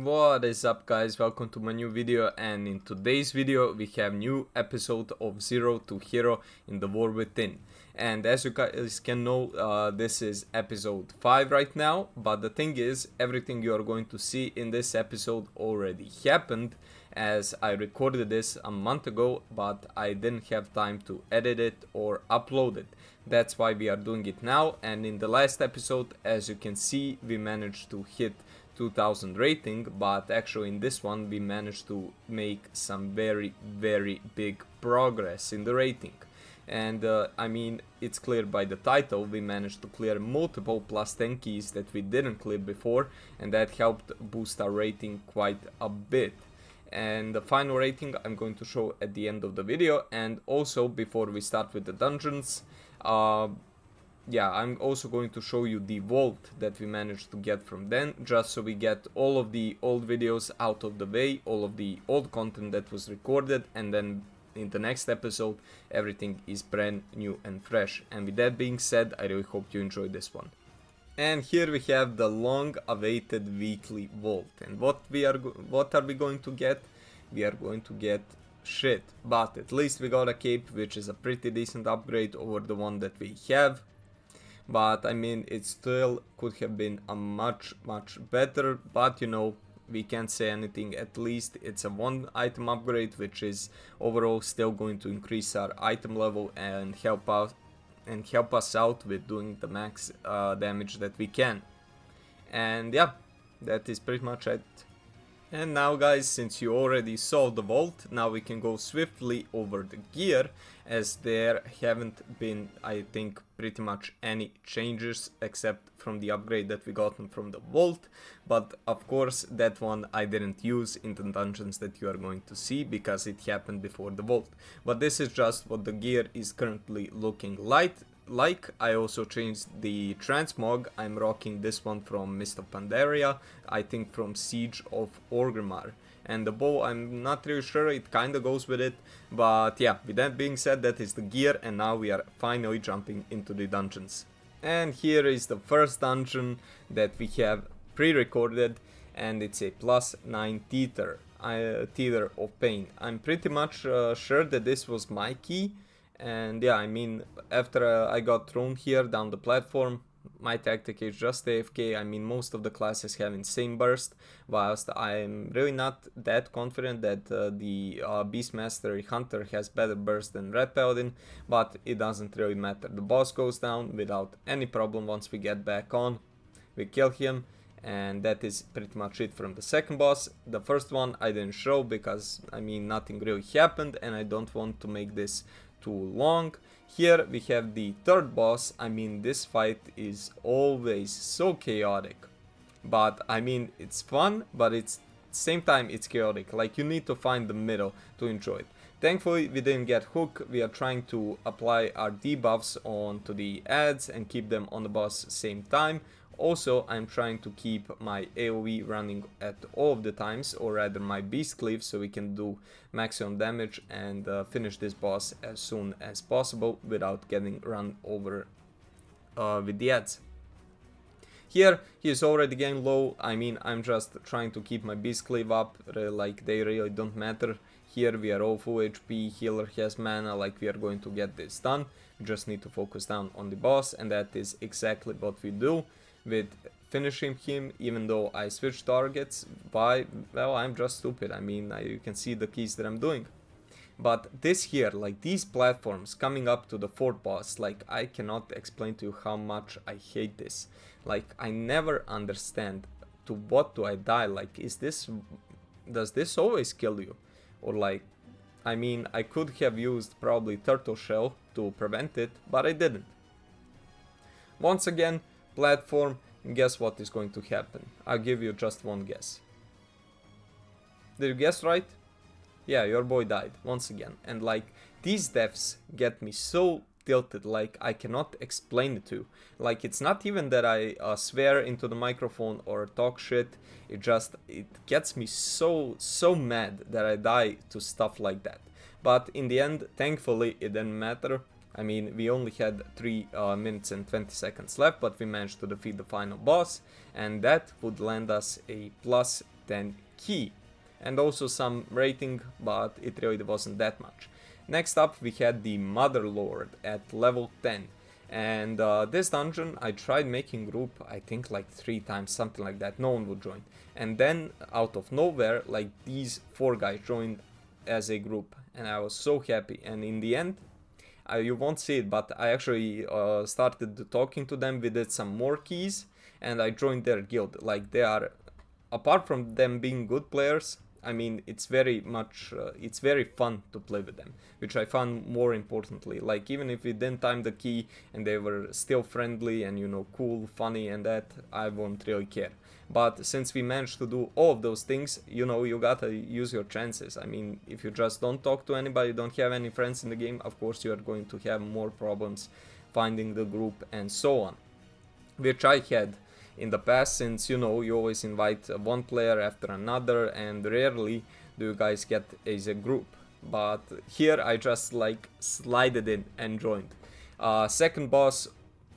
What is up, guys? Welcome to my new video, and in today's video we have new episode of Zero to Hero in the War Within. And as you guys can know, this is episode 5 right now, but the thing is, everything you are going to see in this episode already happened, as I recorded this a month ago, but I didn't have time to edit it or upload it. That's why we are doing it now. And in the last episode, as you can see, we managed to hit 2000 rating, but actually in this one we managed to make some very big progress in the rating. And I mean, it's clear by the title, we managed to clear multiple plus 10 keys that we didn't clear before, and that helped boost our rating quite a bit. And the final rating I'm going to show at the end of the video. And also, before we start with the dungeons, I'm also going to show you the vault that we managed to get from then, just so we get all of the old videos out of the way, all of the old content that was recorded, and then in the next episode everything is brand new and fresh. And with that being said, I really hope you enjoyed this one. And here we have the long awaited weekly vault, and what are we going to get? We are going to get shit, but at least we got a cape, which is a pretty decent upgrade over the one that we have. But I mean, it still could have been a much better, but you know, we can't say anything. At least it's a one item upgrade, which is overall still going to increase our item level and help us out with doing the max damage that we can. And yeah, that is pretty much it. And now, guys, since you already saw the vault, now we can go swiftly over the gear, as there haven't been, I think, pretty much any changes except from the upgrade that we gotten from the vault. But of course, that one I didn't use in the dungeons that you are going to see, because it happened before the vault. But this is just what the gear is currently looking like. I also changed the transmog. I'm rocking this one from Mist of Pandaria, I think from Siege of Orgrimmar. And the bow, I'm not really sure, it kinda goes with it. But yeah, with that being said, that is the gear, and now we are finally jumping into the dungeons. And here is the first dungeon that we have pre-recorded, and it's a +9 Teeter of Pain. I'm pretty much sure that this was my key. And yeah, I mean, after I got thrown here down the platform, my tactic is just AFK. I mean, most of the classes have insane burst, whilst I'm really not that confident that the Beastmaster Hunter has better burst than Red Paladin, but it doesn't really matter. The boss goes down without any problem once we get back on. We kill him, and that is pretty much it from the second boss. The first one I didn't show because, I mean, nothing really happened, and I don't want to make this too long. Here we have the third boss. I mean, this fight is always so chaotic, but I mean, it's fun, but it's same time it's chaotic. Like, you need to find the middle to enjoy it. Thankfully we didn't get hook. We are trying to apply our debuffs onto the ads and keep them on the boss same time. Also, I'm trying to keep my AoE running at all of the times, or rather my beast cleave, so we can do maximum damage and finish this boss as soon as possible without getting run over with the ads. Here, he is already getting low. I mean, I'm just trying to keep my beast cleave up, like they really don't matter. Here we are all full HP, healer has mana, like we are going to get this done. We just need to focus down on the boss, and that is exactly what we do. With finishing him, even though I switched targets, well, I'm just stupid. I mean, you can see the keys that I'm doing. But this here, like these platforms coming up to the fourth boss, like I cannot explain to you how much I hate this. Like, I never understand to what do I die. Like, does this always kill you? Or like, I mean, I could have used probably turtle shell to prevent it, but I didn't. Once again, platform, guess what is going to happen? I'll give you just one guess. Did you guess right? Yeah, your boy died once again. And like, these deaths get me so tilted, like I cannot explain it to you. Like, it's not even that I swear into the microphone or talk shit. It gets me so mad that I die to stuff like that. But in the end, thankfully, it didn't matter. I mean, we only had 3 minutes and 20 seconds left, but we managed to defeat the final boss, and that would land us a plus 10 key. And also some rating, but it really wasn't that much. Next up we had the Motherlode at level 10. And this dungeon I tried making group, I think like 3 times, something like that, no one would join. And then out of nowhere, like these 4 guys joined as a group, and I was so happy. And in the end, you won't see it, but I actually started talking to them. We did some more keys, and I joined their guild. Like they are, apart from them being good players, I mean, it's very much, it's very fun to play with them, which I found more importantly. Like, even if we didn't time the key and they were still friendly and, you know, cool, funny and that, I won't really care. But since we managed to do all of those things, you know, you gotta use your chances. I mean, if you just don't talk to anybody, don't have any friends in the game, of course you are going to have more problems finding the group and so on. Which I had in the past, since, you know, you always invite one player after another and rarely do you guys get as a group. But here I just like slided in and joined. Second boss,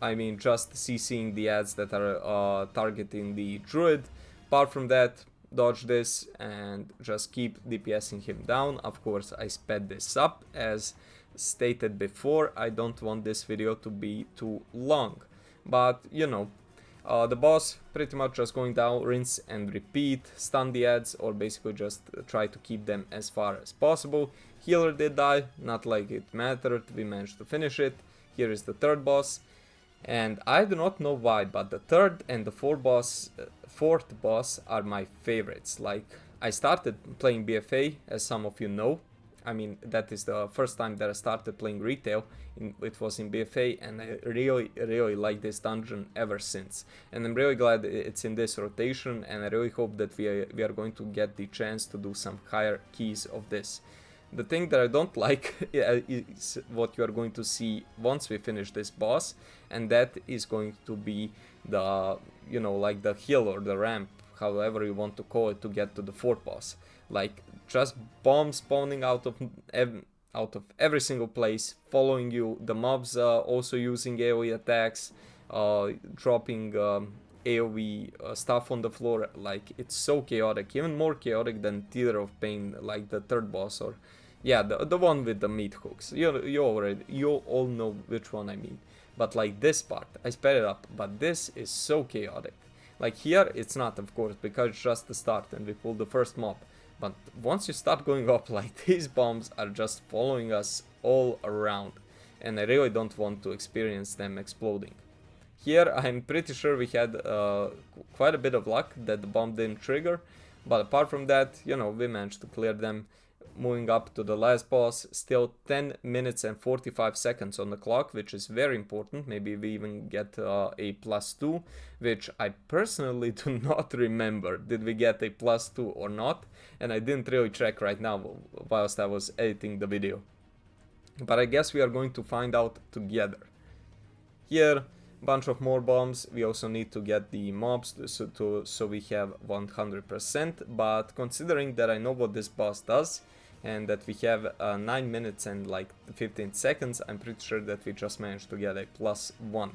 I mean, just CCing the ads that are targeting the druid. Apart from that, dodge this and just keep DPSing him down. Of course, I sped this up. As stated before, I don't want this video to be too long. But, you know, the boss pretty much just going down, rinse and repeat, stun the ads, or basically just try to keep them as far as possible. Healer did die, not like it mattered, we managed to finish it. Here is the third boss. And I do not know why, but the third and the fourth boss are my favorites. Like, I started playing BFA, as some of you know. I mean, that is the first time that I started playing retail. It was in BFA, and I really like this dungeon ever since. And I'm really glad it's in this rotation, and I really hope that we are going to get the chance to do some higher keys of this. The thing that I don't like is what you are going to see once we finish this boss, and that is going to be the, you know, like the hill or the ramp, however you want to call it, to get to the fourth boss. Like, just bombs spawning out of every single place, following you, the mobs also using AoE attacks, dropping AoE stuff on the floor. Like, it's so chaotic, even more chaotic than Theater of Pain, like the third boss, or yeah, the one with the meat hooks. You all know which one I mean. But like this part, I sped it up, but this is so chaotic. Like here, it's not, of course, because it's just the start and we pulled the first mob. But once you start going up, like, these bombs are just following us all around. And I really don't want to experience them exploding. Here, I'm pretty sure we had quite a bit of luck that the bomb didn't trigger. But apart from that, you know, we managed to clear them. Moving up to the last boss, still 10 minutes and 45 seconds on the clock, which is very important. Maybe we even get a +2, which I personally do not remember. Did we get a +2 or not? And I didn't really check right now whilst I was editing the video. But I guess we are going to find out together. Here, bunch of more bombs. We also need to get the mobs so we have 100%. But considering that I know what this boss does, and that we have 9 minutes and like 15 seconds, I'm pretty sure that we just managed to get a +1.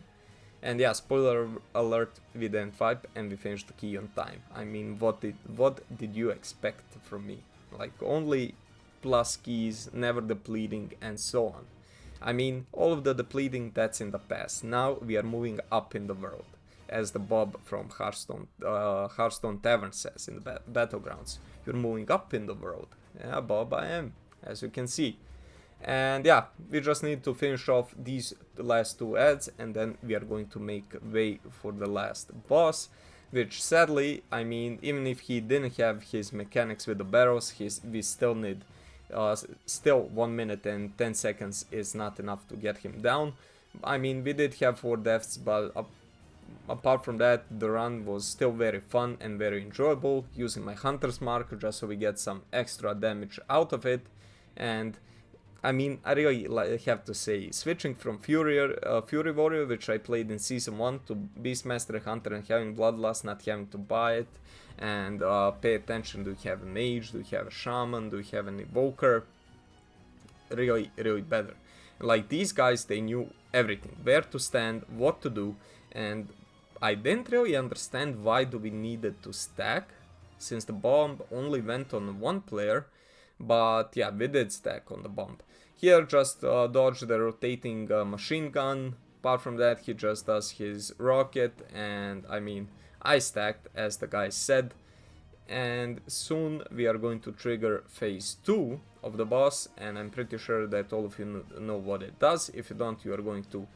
And yeah, spoiler alert, we didn't fight and we finished the key on time. I mean, what did you expect from me? Like, only plus keys, never depleting, and so on. I mean, all of the depleting, that's in the past. Now we are moving up in the world, as the Bob from Hearthstone Tavern says in the Battlegrounds. You're moving up in the world. Yeah, Bob, I am, as you can see. And yeah, we just need to finish off these last 2 ads, and then we are going to make way for the last boss, which sadly, I mean, even if he didn't have his mechanics with the barrels, we still need, still 1 minute and 10 seconds is not enough to get him down. I mean, we did have 4 deaths, but apart from that, the run was still very fun and very enjoyable, using my Hunter's Mark just so we get some extra damage out of it. And I mean, I really have to say, switching from Fury Warrior, which I played in Season 1, to Beastmaster Hunter and having Bloodlust, not having to buy it, and pay attention, do you have a mage, do you have a shaman, do you have an evoker, really better. Like, these guys, they knew everything, where to stand, what to do, and I didn't really understand why do we needed to stack. since the bomb only went on one player, but yeah, we did stack on the bomb. Here just dodge the rotating machine gun. Apart from that, he just does his rocket, and I mean, I stacked as the guy said. And soon we are going to trigger phase 2 of the boss, and I'm pretty sure that all of you know what it does. If you don't, you are going to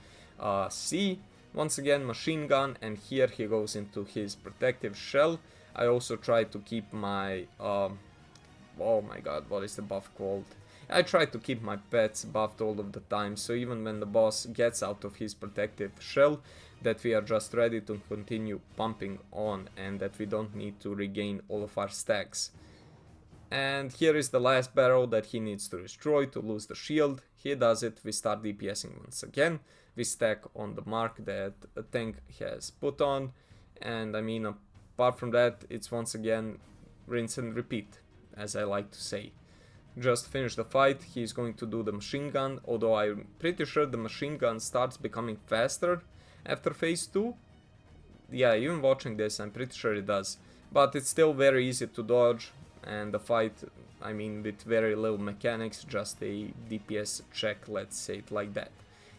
see. Once again, machine gun, and here he goes into his protective shell. I also try to keep my oh my god, what is the buff called? I try to keep my pets buffed all of the time, so even when the boss gets out of his protective shell, that we are just ready to continue pumping on, and that we don't need to regain all of our stacks. And here is the last barrel that he needs to destroy to lose the shield. He does it, we start DPSing once again. We stack on the mark that a tank has put on, and I mean, apart from that, it's once again rinse and repeat, as I like to say. Just finish the fight, he's going to do the machine gun, although I'm pretty sure the machine gun starts becoming faster after phase 2. Yeah, even watching this, I'm pretty sure it does. But it's still very easy to dodge, and the fight, I mean, with very little mechanics, just a DPS check, let's say it like that.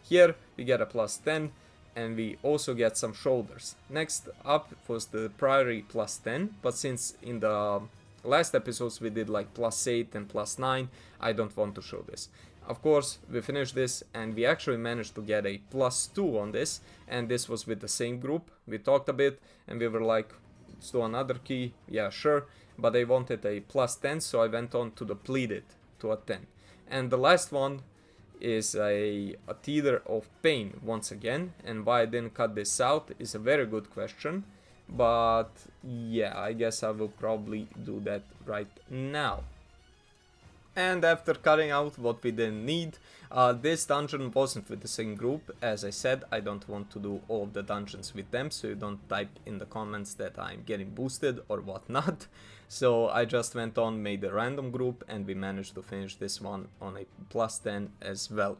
Here, we get a +10, and we also get some shoulders. Next up was the Priory +10, but since in the last episodes we did like +8 and +9, I don't want to show this. Of course, we finished this, and we actually managed to get a +2 on this, and this was with the same group. We talked a bit, and we were like, let's do another key, yeah sure, but they wanted a +10, so I went on to deplete it to a 10. And the last one is a Teeter of Pain once again, and why I didn't cut this out is a very good question, but yeah, I guess I will probably do that right now. And after cutting out what we didn't need, this dungeon wasn't with the same group. As I said, I don't want to do all of the dungeons with them, so you don't type in the comments that I'm getting boosted or whatnot. So I just went on, made a random group, and we managed to finish this one on a +10 as well.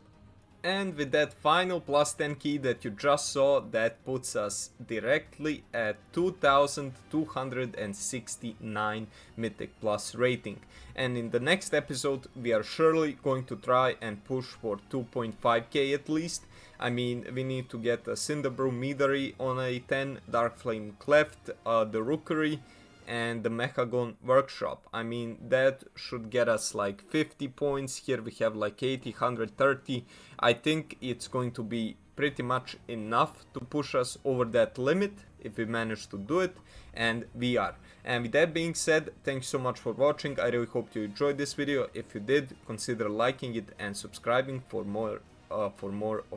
And with that final +10 key that you just saw, that puts us directly at 2269 Mythic Plus rating. And in the next episode, we are surely going to try and push for 2.5k at least. I mean, we need to get a Cinderbrew Meadery on a 10, Darkflame Cleft, the Rookery, and the Mechagon Workshop. I mean, that should get us like 50 points. Here we have like 80, 130. I think it's going to be pretty much enough to push us over that limit if we manage to do it, and we are. And with that being said, thanks so much for watching. I really hope you enjoyed this video. If you did, consider liking it and subscribing for more of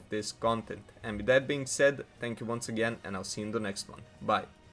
this content. And with that being said, thank you once again, and I'll see you in the next one. Bye.